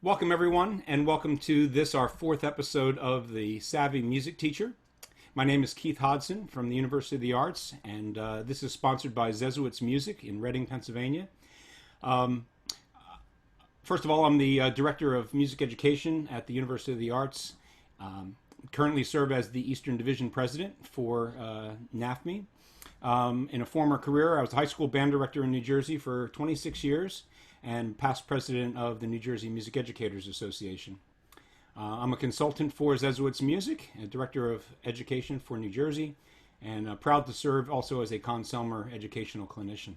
Welcome, everyone, and welcome to this, our fourth episode of the Savvy Music Teacher. My name is Keith Hodgson from the University of the Arts, and this is sponsored by Zezowitz Music in Reading, Pennsylvania. Um, First of all, I'm the Director of Music Education at the University of the Arts. Currently serve as the Eastern Division President for NAFME. In a former career, I was a high school band director in New Jersey for 26 years and past president of the New Jersey Music Educators Association. I'm a consultant for Zezowitz Music, a director of education for New Jersey, and proud to serve also as a Conn-Selmer educational clinician.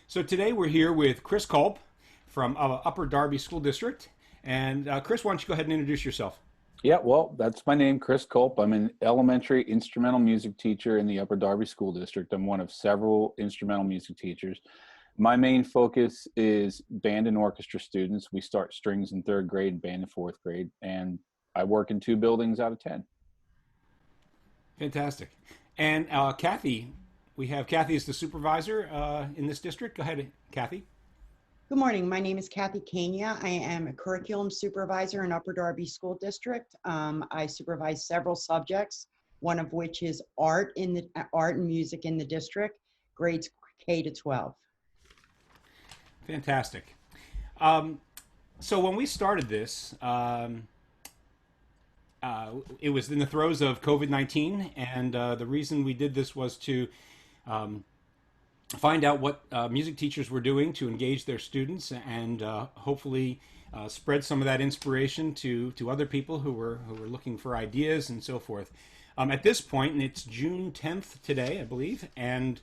So today we're here with Chris Kulp from Upper Darby School District. And Chris, why don't you go ahead and introduce yourself? Yeah, well, that's my name, Chris Kulp. I'm an elementary instrumental music teacher in the Upper Darby School District. I'm one of several instrumental music teachers. My main focus is band and orchestra students. We start strings in third grade and band in fourth grade, and I work in 2 buildings out of 10. Fantastic. And Cathy, we have Cathy as the supervisor in this district. Go ahead, Cathy. Good morning. My name is Cathy Kania. I am a curriculum supervisor in Upper Darby School District. I supervise several subjects, one of which is art and music in the district, grades K to 12. Fantastic. So when we started this, it was in the throes of COVID-19, and the reason we did this was to find out what music teachers were doing to engage their students and hopefully spread some of that inspiration to other people who were looking for ideas and so forth. At this point, and it's June 10th today, I believe, and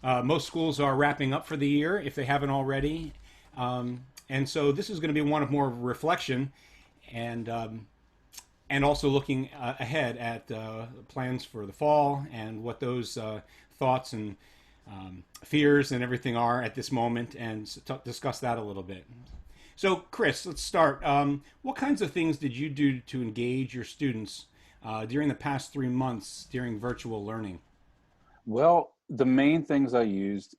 most schools are wrapping up for the year if they haven't already. And so this is going to be one of more reflection and also looking ahead at plans for the fall and what those thoughts and fears and everything are at this moment, and discuss that a little bit. So, Chris, let's start. What kinds of things did you do to engage your students during the past 3 months during virtual learning? Well, the main things I used,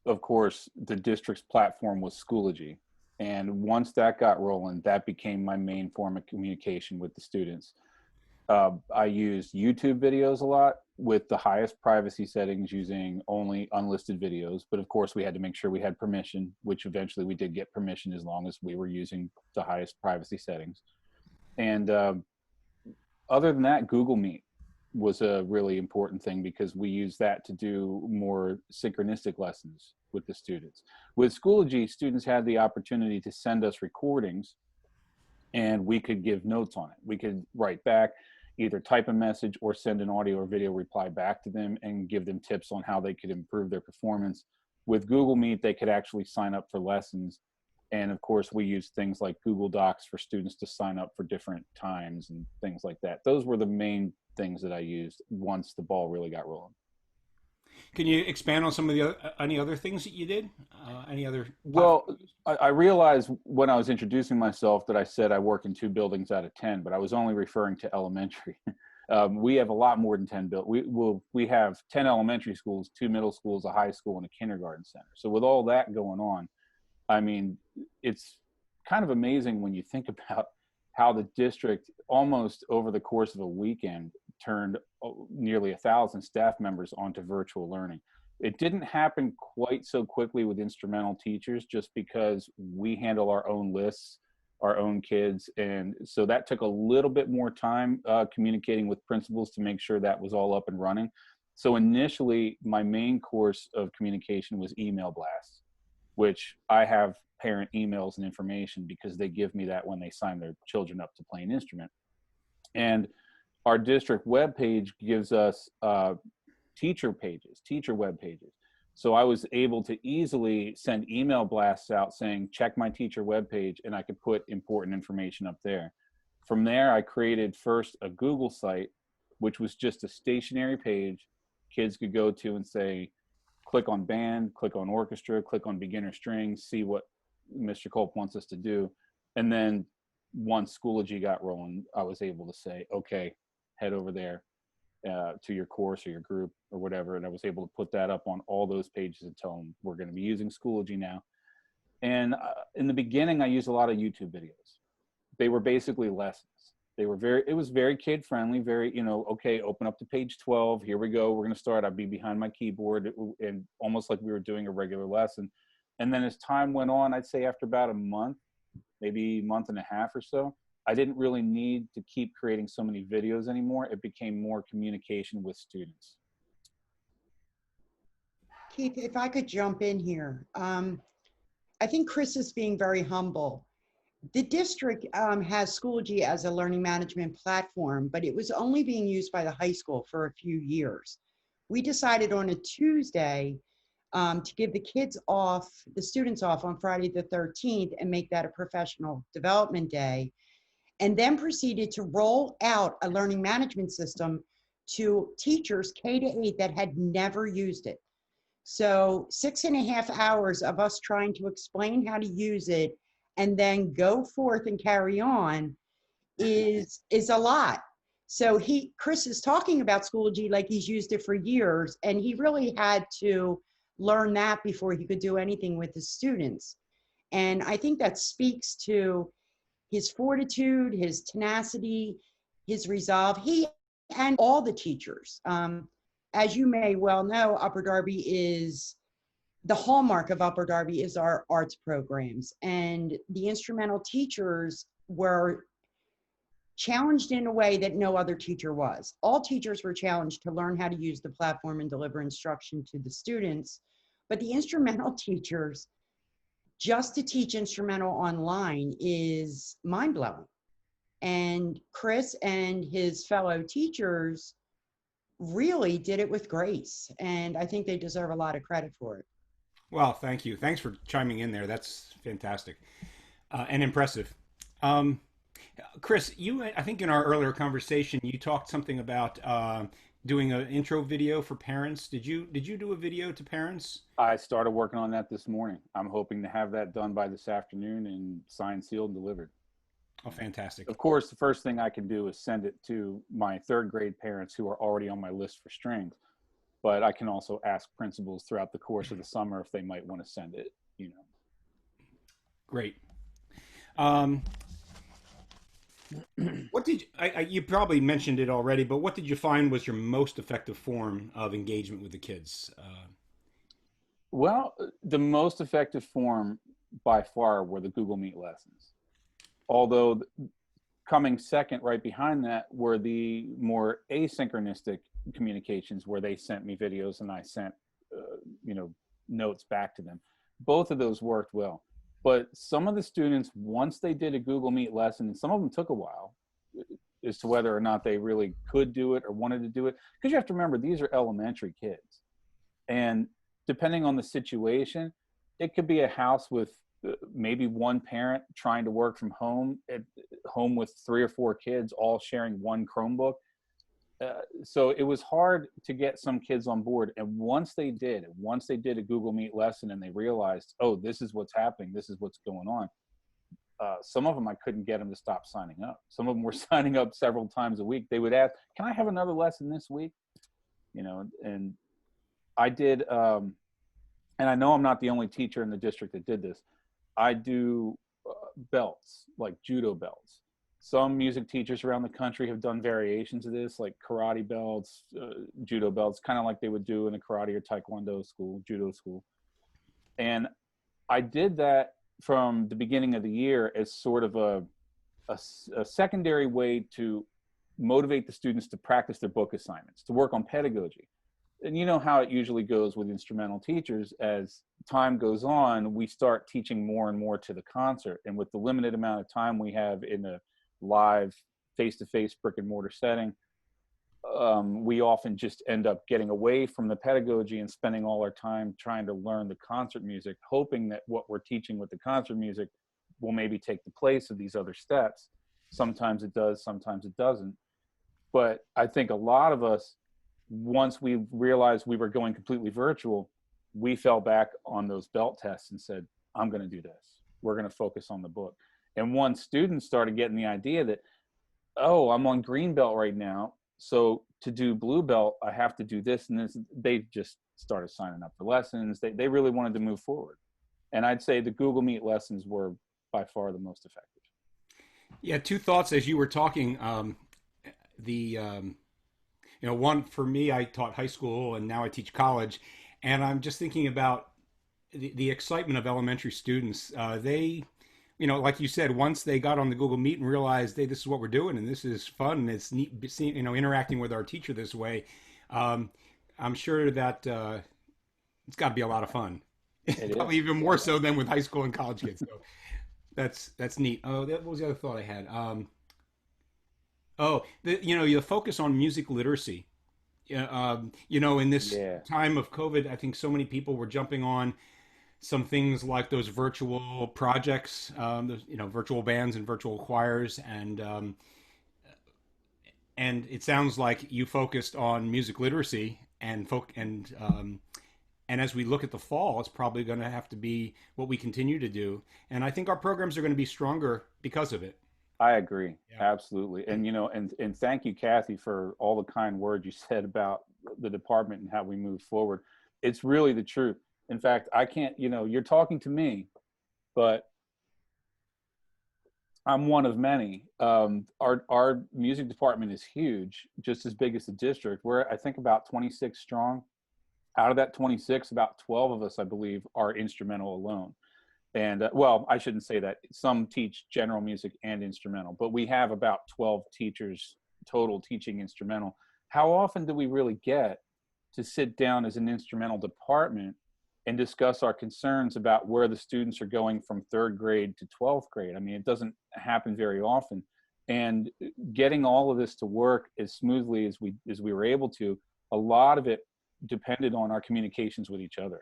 of course, the district's platform was Schoology. And once that got rolling, that became my main form of communication with the students. I used YouTube videos a lot with the highest privacy settings, using only unlisted videos. But of course, we had to make sure we had permission, which eventually we did get permission as long as we were using the highest privacy settings. And other than that, Google Meet was a really important thing because we use that to do more synchronistic lessons with the students. With Schoology, students had the opportunity to send us recordings and we could give notes on it. We could write back, either type a message or send an audio or video reply back to them and give them tips on how they could improve their performance. With Google Meet, they could actually sign up for lessons. And of course, we use things like Google Docs for students to sign up for different times and things like that. Those were the main things that I used once the ball really got rolling. Can you expand on some of the any other things that you did? Any other? Well, I realized when I was introducing myself that I said I work in 2 buildings out of 10, but I was only referring to elementary. We have a lot more than 10 we have 10 elementary schools, 2 middle schools, a high school, and a kindergarten center. So with all that going on, I mean, it's kind of amazing when you think about how the district almost over the course of a weekend turned nearly 1,000 staff members onto virtual learning. It didn't happen quite so quickly with instrumental teachers just because we handle our own lists, our own kids. And so that took a little bit more time communicating with principals to make sure that was all up and running. So initially, my main course of communication was email blasts, which I have parent emails and information because they give me that when they sign their children up to play an instrument. And our district webpage gives us teacher web pages. So I was able to easily send email blasts out saying, check my teacher webpage, and I could put important information up there. From there, I created first a Google site, which was just a stationary page kids could go to and say, click on band, click on orchestra, click on beginner strings, see what Mr. Culp wants us to do. And then once Schoology got rolling, I was able to say, okay, head over there to your course or your group or whatever. And I was able to put that up on all those pages and tell them we're going to be using Schoology now. And in the beginning, I used a lot of YouTube videos. they were basically lessons. It was very kid friendly, very, okay, open up to page 12. Here we go. We're going to start. I'd be behind my keyboard and almost like we were doing a regular lesson. And then as time went on, I'd say after about a month, maybe a month and a half or so, I didn't really need to keep creating so many videos anymore. It became more communication with students. Keith, if I could jump in here. I think Chris is being very humble. The district has Schoology as a learning management platform, but it was only being used by the high school for a few years. We decided on a Tuesday to give the students off on Friday the 13th and make that a professional development day, and then proceeded to roll out a learning management system to teachers K-8 that had never used it. So 6.5 hours of us trying to explain how to use it and then go forth and carry on is a lot. So Chris is talking about Schoology like he's used it for years, and he really had to learn that before he could do anything with his students. And I think that speaks to his fortitude, his tenacity, his resolve. He and all the teachers. As you may well know, Upper Darby is the hallmark of Upper Darby is our arts programs, and the instrumental teachers were challenged in a way that no other teacher was. All teachers were challenged to learn how to use the platform and deliver instruction to the students, but the instrumental teachers, just to teach instrumental online is mind-blowing. And Chris and his fellow teachers really did it with grace, and I think they deserve a lot of credit for it. Well, thank you. Thanks for chiming in there. That's fantastic and impressive. Um, Chris, I think in our earlier conversation, you talked something about doing an intro video for parents. Did you do a video to parents? I started working on that this morning. I'm hoping to have that done by this afternoon and signed, sealed, and delivered. Oh, fantastic. Of course, the first thing I can do is send it to my third grade parents who are already on my list for strings. But I can also ask principals throughout the course of the summer if they might want to send it, Great. What did you probably mentioned it already, but what did you find was your most effective form of engagement with the kids? Well, the most effective form by far were the Google Meet lessons. Although coming second right behind that were the more asynchronistic communications where they sent me videos and I sent, notes back to them. Both of those worked well. But some of the students, once they did a Google Meet lesson, and some of them took a while as to whether or not they really could do it or wanted to do it. Because you have to remember, these are elementary kids. And depending on the situation, it could be a house with maybe one parent trying to work from home, at home with 3 or 4 kids all sharing one Chromebook. So it was hard to get some kids on board. And once they did a Google Meet lesson and they realized, oh, this is what's happening, this is what's going on. Some of them, I couldn't get them to stop signing up. Some of them were signing up several times a week. They would ask, can I have another lesson this week? And I did, and I know I'm not the only teacher in the district that did this. I do belts, like judo belts. Some music teachers around the country have done variations of this, like karate belts, judo belts, kind of like they would do in a karate or taekwondo school, judo school. And I did that from the beginning of the year as sort of a secondary way to motivate the students to practice their book assignments, to work on pedagogy. And you know how it usually goes with instrumental teachers. As time goes on, we start teaching more and more to the concert. And with the limited amount of time we have in a live face-to-face brick and mortar setting, we often just end up getting away from the pedagogy and spending all our time trying to learn the concert music, hoping that what we're teaching with the concert music will maybe take the place of these other steps. Sometimes it does, sometimes it doesn't. But I think a lot of us, once we realized we were going completely virtual, we fell back on those belt tests and said, I'm going to do this. We're going to focus on the book. And once students started getting the idea that, oh, I'm on green belt right now, so to do blue belt, I have to do this and this, they just started signing up for lessons. They really wanted to move forward. And I'd say the Google Meet lessons were by far the most effective. Yeah, two thoughts as you were talking. The one for me, I taught high school and now I teach college, and I'm just thinking about the excitement of elementary students. They, like you said, once they got on the Google Meet and realized, hey, this is what we're doing, and this is fun, and it's neat, interacting with our teacher this way. Um, I'm sure that it's got to be a lot of fun. It Probably is. even more so than with high school and college kids. So that's neat. Oh, what was the other thought I had? The focus on music literacy. Yeah, in this Yeah. time of COVID, I think so many people were jumping on some things like those virtual projects, virtual bands and virtual choirs, and it sounds like you focused on music literacy and as we look at the fall, it's probably going to have to be what we continue to do. And I think our programs are going to be stronger because of it. I agree. Yeah. Absolutely. And, and thank you, Kathy, for all the kind words you said about the department and how we move forward. It's really the truth. In fact, I can't, you're talking to me, but I'm one of many. Our music department is huge, just as big as the district. We're, I think, about 26 strong. Out of that 26, about 12 of us, I believe, are instrumental alone. And well, I shouldn't say that. Some teach general music and instrumental, but we have about 12 teachers total teaching instrumental. How often do we really get to sit down as an instrumental department and discuss our concerns about where the students are going from 3rd grade to 12th grade? I mean, it doesn't happen very often. And getting all of this to work as smoothly as we were able to, a lot of it depended on our communications with each other.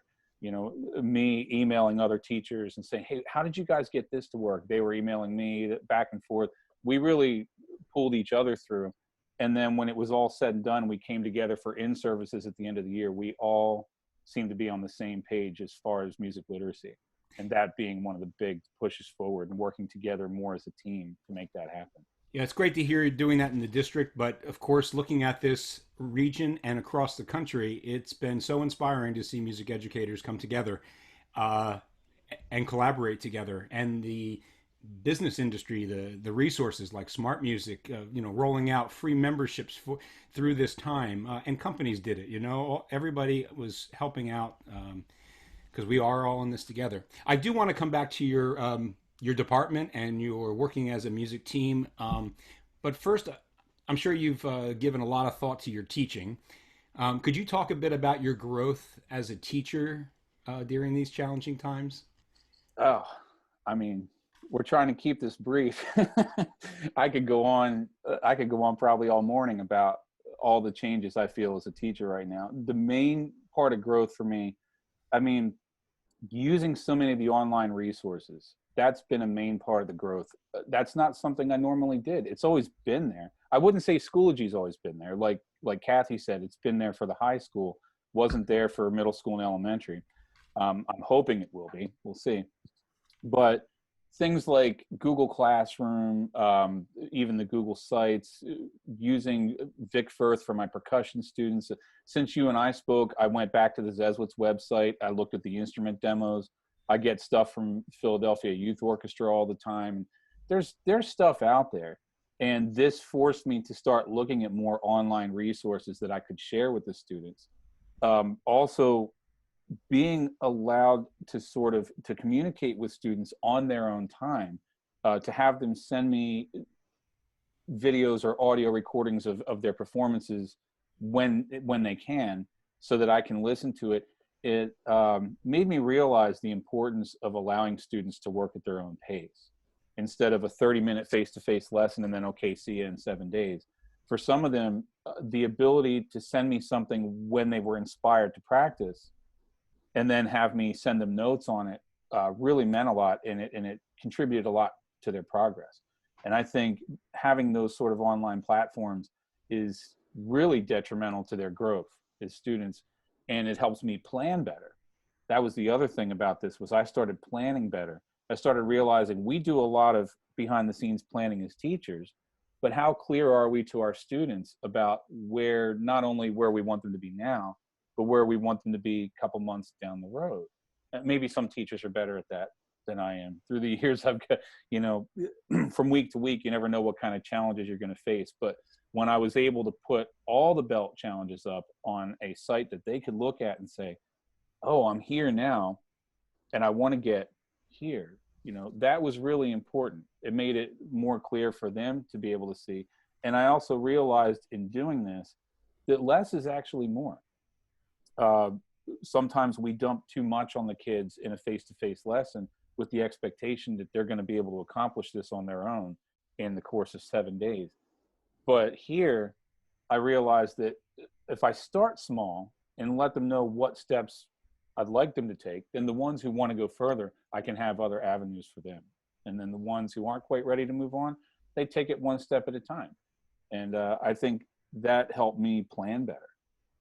Me emailing other teachers and saying, hey, how did you guys get this to work? They were emailing me back and forth. We really pulled each other through. And then when it was all said and done, we came together for in-services at the end of the year. We all seemed to be on the same page as far as music literacy. And that being one of the big pushes forward and working together more as a team to make that happen. Yeah, it's great to hear you doing that in the district, but of course, looking at this region and across the country, it's been so inspiring to see music educators come together uh, and collaborate together. And the business industry, the resources like smart music, rolling out free memberships through this time, and companies did it. Everybody was helping out because we are all in this together. I do want to come back to your department and you're working as a music team. But first, I'm sure you've given a lot of thought to your teaching. Could you talk a bit about your growth as a teacher during these challenging times? Oh, I mean, we're trying to keep this brief. I could go on. I could go on probably all morning about all the changes I feel as a teacher right now. The main part of growth for me, I mean, using so many of the online resources, that's been a main part of the growth. That's not something I normally did. It's always been there. I wouldn't say Schoology's always been there. Like Kathy said, it's been there for the high school, wasn't there for middle school and elementary. I'm hoping it will be. We'll see. But things like Google Classroom, even the Google Sites, using Vic Firth for my percussion students. Since you and I spoke, I went back to the Zeswitz website. I looked at the instrument demos. I get stuff from Philadelphia Youth Orchestra all the time. There's stuff out there. And this forced me to start looking at more online resources that I could share with the students. Also, being allowed to to communicate with students on their own time, to have them send me videos or audio recordings of their performances when they can, so that I can listen to it. It made me realize the importance of allowing students to work at their own pace instead of a 30-minute face-to-face lesson and then, okay, see you in 7 days. For some of them, the ability to send me something when they were inspired to practice and then have me send them notes on it really meant a lot, and it contributed a lot to their progress. And I think having those sort of online platforms is really detrimental to their growth as students, and it helps me plan better. That was the other thing about this, was I started planning better. I started realizing we do a lot of behind the scenes planning as teachers, but how clear are we to our students about not only where we want them to be now, but where we want them to be a couple months down the road? Maybe some teachers are better at that than I am. Through the years, I've got, from week to week, you never know what kind of challenges you're going to face. But when I was able to put all the belt challenges up on a site that they could look at and say, oh, I'm here now and I want to get here, that was really important. It made it more clear for them to be able to see. And I also realized in doing this that less is actually more. Sometimes we dump too much on the kids in a face-to-face lesson with the expectation that they're going to be able to accomplish this on their own in the course of 7 days. But here, I realized that if I start small and let them know what steps I'd like them to take, then the ones who want to go further, I can have other avenues for them. And then the ones who aren't quite ready to move on, they take it one step at a time. And I think that helped me plan better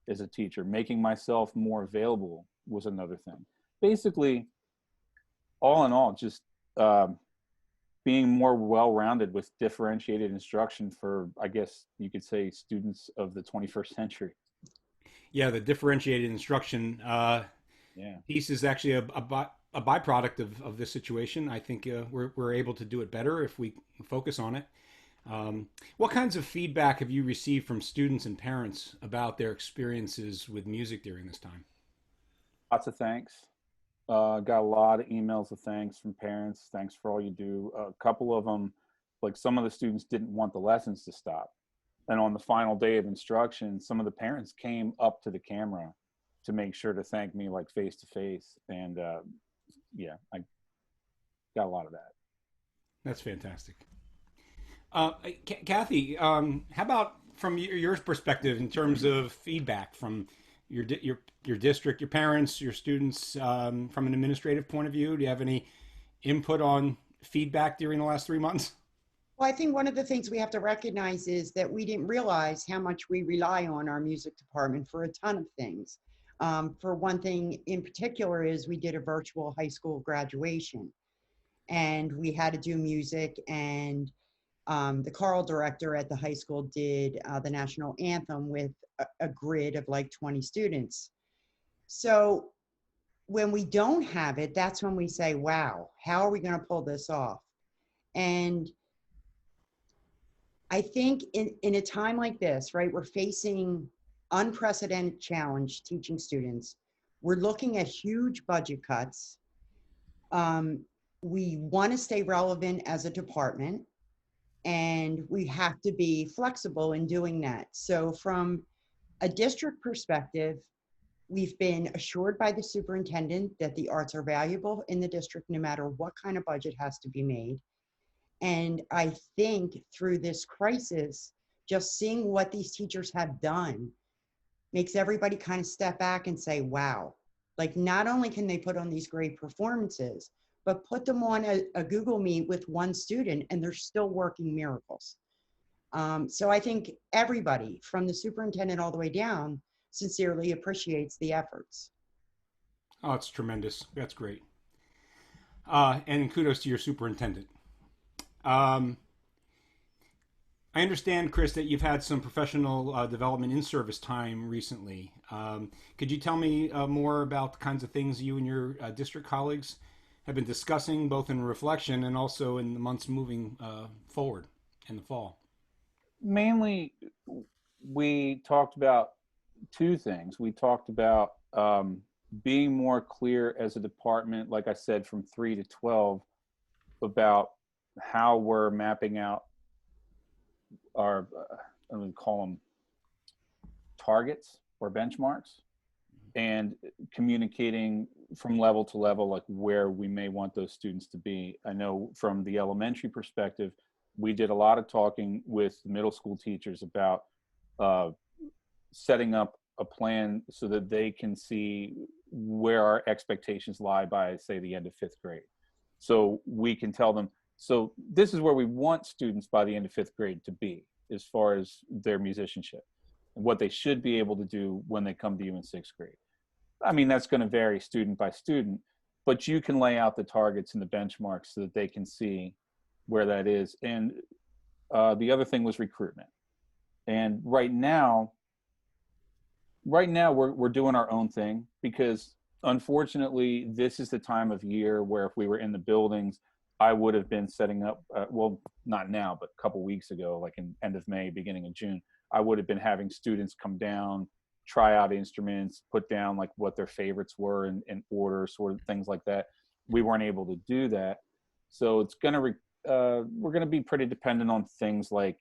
as a teacher. Making myself more available was another thing. Basically, all in all, just being more well-rounded with differentiated instruction for, I guess you could say, students of the 21st century. Yeah, the differentiated instruction piece is actually a byproduct of this situation. I think we're able to do it better if we focus on it. What kinds of feedback have you received from students and parents about their experiences with music during this time? Lots of thanks. Got a lot of emails of thanks from parents. Thanks for all you do. A couple of them, like some of the students didn't want the lessons to stop. And on the final day of instruction, some of the parents came up to the camera to make sure to thank me, like face to face. And yeah, I got a lot of that. That's fantastic. Cathy, how about from your perspective in terms of feedback from your district, your parents, your students, from an administrative point of view? Do you have any input on feedback during the last 3 months? Well, I think one of the things we have to recognize is that we didn't realize how much we rely on our music department for a ton of things. For one thing in particular is we did a virtual high school graduation and we had to do music, and the choral director at the high school did the national anthem with a grid of like 20 students. So when we don't have it, that's when we say, wow, how are we going to pull this off? And I think in a time like this, right, we're facing unprecedented challenge teaching students. We're looking at huge budget cuts. We want to stay relevant as a department, and we have to be flexible in doing that. So from a district perspective, we've been assured by the superintendent that the arts are valuable in the district no matter what kind of budget has to be made. And I think through this crisis, just seeing what these teachers have done makes everybody kind of step back and say, wow, like not only can they put on these great performances, but put them on a Google Meet with one student and they're still working miracles. So I think everybody from the superintendent all the way down sincerely appreciates the efforts. Oh, it's tremendous. That's great. And kudos to your superintendent. I understand, Chris, that you've had some professional development in service time recently. Could you tell me more about the kinds of things you and your district colleagues have been discussing, both in reflection and also in the months moving forward in the fall? Mainly, we talked about two things. We talked about being more clear as a department, like I said, from 3 to 12, about how we're mapping out our, I'm going to call them targets or benchmarks, and communicating from level to level, like where we may want those students to be. I know from the elementary perspective, we did a lot of talking with middle school teachers about setting up a plan so that they can see where our expectations lie by, say, the end of 5th grade. So we can tell them, so this is where we want students by the end of 5th grade to be as far as their musicianship and what they should be able to do when they come to you in 6th grade. I mean, that's going to vary student by student, but you can lay out the targets and the benchmarks so that they can see where that is. And the other thing was recruitment. And right now we're doing our own thing because unfortunately, this is the time of year where if we were in the buildings, I would have been setting up, well, not now, but a couple weeks ago, like in end of May, beginning of June, I would have been having students come down, try out instruments, put down like what their favorites were in order, sort of things like that. We weren't able to do that. So it's going to, we're going to be pretty dependent on things like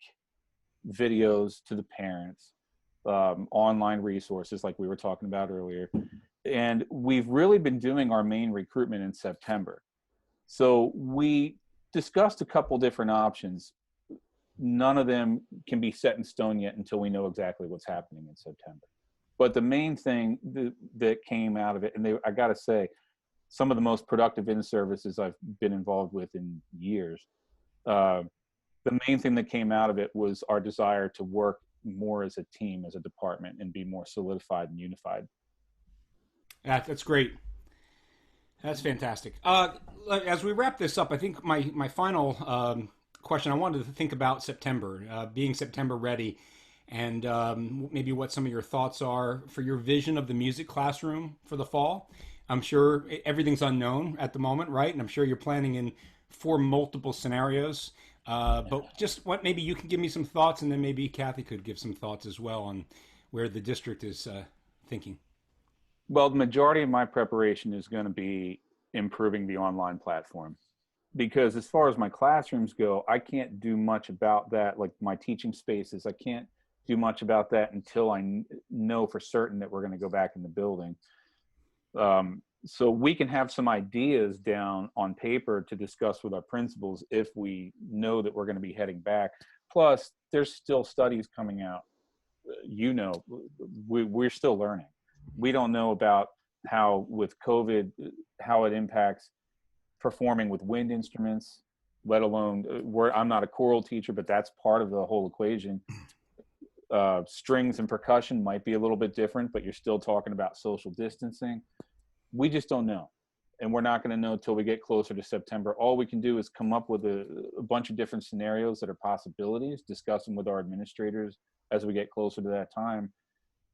videos to the parents, online resources like we were talking about earlier. And we've really been doing our main recruitment in September. So we discussed a couple different options. None of them can be set in stone yet until we know exactly what's happening in September. But the main thing that came out of it, and I got to say, some of the most productive in-services I've been involved with in years, the main thing that came out of it was our desire to work more as a team, as a department, and be more solidified and unified. That's great. That's fantastic. As we wrap this up, I think my final question, I wanted to think about September, being September ready, and maybe what some of your thoughts are for your vision of the music classroom for the fall. I'm sure everything's unknown at the moment, right? And I'm sure you're planning for multiple scenarios. But just what, maybe you can give me some thoughts, and then maybe Cathy could give some thoughts as well on where the district is thinking. Well, the majority of my preparation is going to be improving the online platform, because as far as my classrooms go, I can't do much about that. Like my teaching spaces, I can't do much about that until I know for certain that we're going to go back in the building. So we can have some ideas down on paper to discuss with our principals if we know that we're going to be heading back. Plus, there's still studies coming out. We're still learning. We don't know about how with COVID, how it impacts performing with wind instruments, let alone I'm not a choral teacher, but that's part of the whole equation. Strings and percussion might be a little bit different, but you're still talking about social distancing. We just don't know. And we're not going to know until we get closer to September. All we can do is come up with a bunch of different scenarios that are possibilities, discuss them with our administrators as we get closer to that time,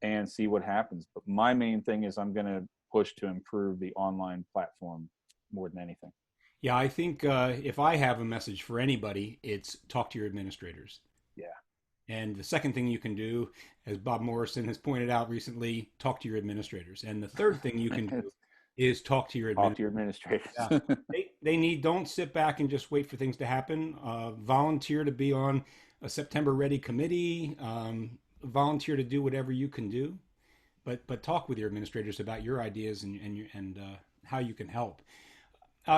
and see what happens. But my main thing is I'm going to push to improve the online platform more than anything. Yeah, I think if I have a message for anybody, it's talk to your administrators. Yeah. And the second thing you can do, as Bob Morrison has pointed out recently, talk to your administrators. And the third thing you can do is talk to your administrators. Yeah. Don't sit back and just wait for things to happen. Volunteer to be on a September Ready committee. Volunteer to do whatever you can do, but talk with your administrators about your ideas and how you can help.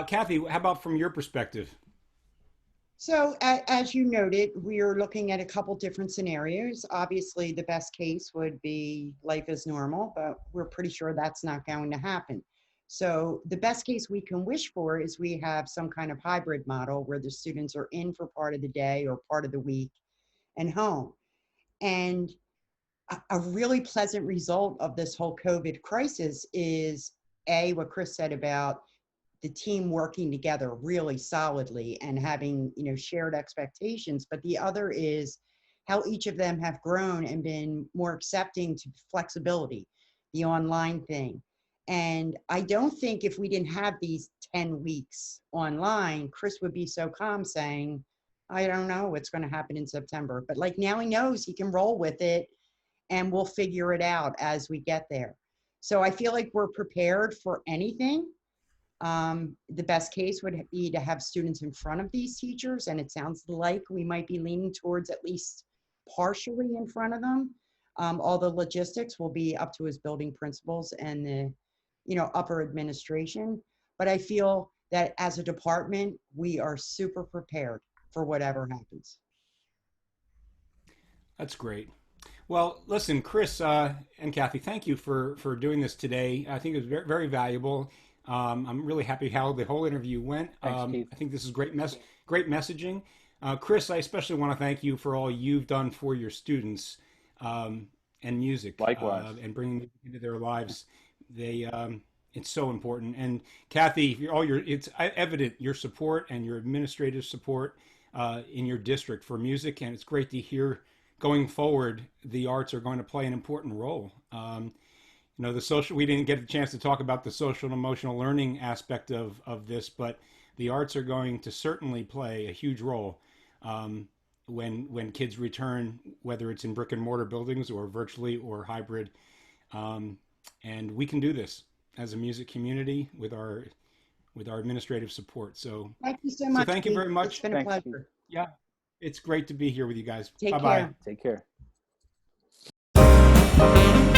Cathy, how about from your perspective? So as you noted, we are looking at a couple different scenarios. Obviously, the best case would be life as normal, but we're pretty sure that's not going to happen. So the best case we can wish for is we have some kind of hybrid model where the students are in for part of the day or part of the week and home. And a really pleasant result of this whole COVID crisis is what Chris said about the team working together really solidly and having, shared expectations. But the other is how each of them have grown and been more accepting to flexibility, the online thing. And I don't think if we didn't have these 10 weeks online, Chris would be so calm saying, I don't know what's going to happen in September. But like now he knows he can roll with it and we'll figure it out as we get there. So I feel like we're prepared for anything. The best case would be to have students in front of these teachers, and it sounds like we might be leaning towards at least partially in front of them. All the logistics will be up to his building principals and the, upper administration. But I feel that as a department, we are super prepared for whatever happens. That's great. Well, listen, Chris and Cathy, thank you for doing this today. I think it was very, very valuable. I'm really happy how the whole interview went. Thanks, I think this is great messaging. Chris, I especially want to thank you for all you've done for your students and music. Likewise. And bringing music into their lives. It's so important. And Cathy, it's evident your support and your administrative support in your district for music, and it's great to hear going forward the arts are going to play an important role. the social, we didn't get a chance to talk about the social and emotional learning aspect of this, but the arts are going to certainly play a huge role when kids return, whether it's in brick and mortar buildings or virtually or hybrid. And we can do this as a music community with our administrative support. So thank you so much. thank you very much. It's been a pleasure. Yeah, it's great to be here with you guys. Take Bye-bye. care. Take care.